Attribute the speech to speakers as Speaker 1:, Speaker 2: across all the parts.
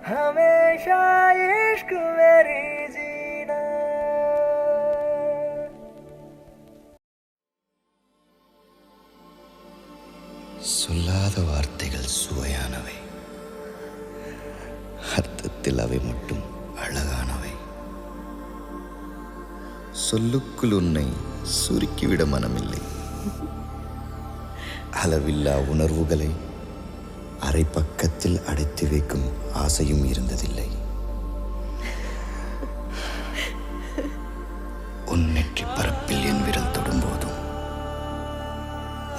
Speaker 1: हमेशा इश्क मेरी जीना.
Speaker 2: சொல்லாத வார்த்தைகள் சுவையானவை, அர்த்தத்தில் அவை மட்டும் அழகானவை. சொல்லுக்குள் உன்னை சுருக்கிவிட மனமில்லை. அளவில்லா உணர்வுகளை அரை பக்கத்தில் அடைத்து வைக்கும் ஆசையும் இருந்ததில்லை. உன் நெற்றி பரப்பில் என் விரல் தொடும்போதும்,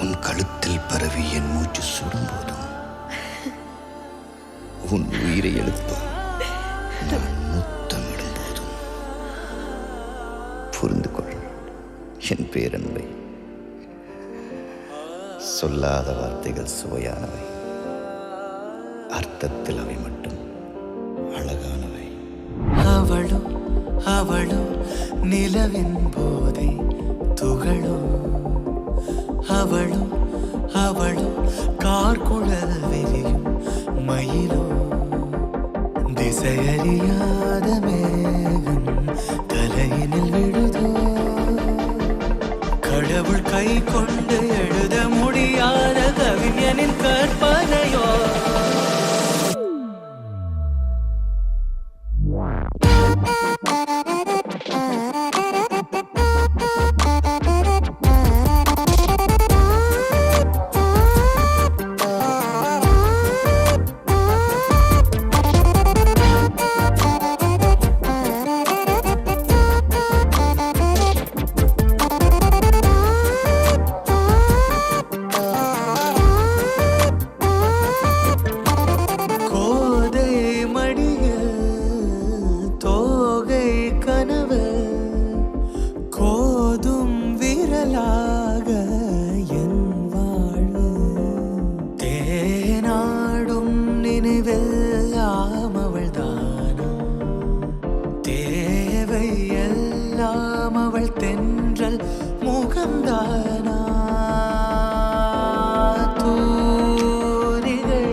Speaker 2: உன் கழுத்தில் பரவி என் மூச்சு சுடும்போதும், உன் உயிரை எழுப்ப நான் முத்தமிடும் போதும் புரிந்து கொள் என் பேரன்பை. சொல்லாத வார்த்தைகள் சுவையானவை, அர்த்தத்தில் அவை மட்டும் அழகானவை.
Speaker 3: அவளோ அவளோ நிலவின் போதை துகளோ, அவளோ அவளோ கார்குழல் வெறியும் மயிலோ, திசையறியாத மேகம் தலையினில் விழுதோ, கடவுள் கை கொண்டு எழுத முடியாத கவிஞனின் கற்பனையோ. தேவெல்லாம் அவள் தானா, தேவை எல்லாம் அவள் தென்றல் முகம்தானா. தூரிகை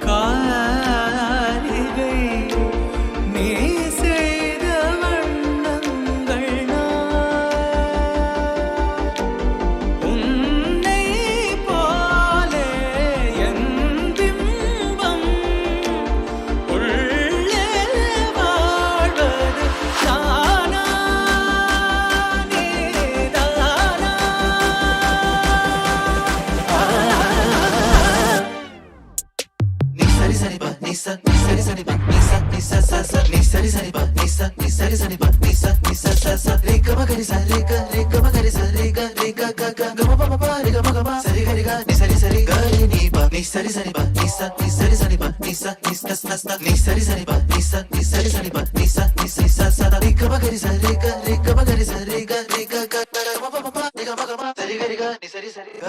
Speaker 3: காரிகை நீ செய்த வண்ணங்கள் உன்னை போலே என் பிம்பம் உள்ளே வாழ்வது தானா நீதானா. நீ சரி சரி பா நீ ச நீ சரி சரி பா நீ ச நீ ச ச ச நீ சரி சரி பா நீ ச நீ சரி சரி பா நீ ச நீ ச ச ச ரே க ம க ரி ச ரே க ம க ரி ச ரே க க க க ம ப ம ப ரி க ம சரி க ரி க நீ சரி சரி க ரி நீ பா நீ சரி சரி பா நீ ச நீ சரி சரி பா நீ ச நீ ச ச ச நீ சரி சரி பா நீ ச நீ சரி சரி பா நீ ச நீ ச ச ரே க ம க ரி ச ரே க ம க ரி ச ரே க க க க ம ப ம ப ரி க ம சரி க ரி க நீ சரி சரி க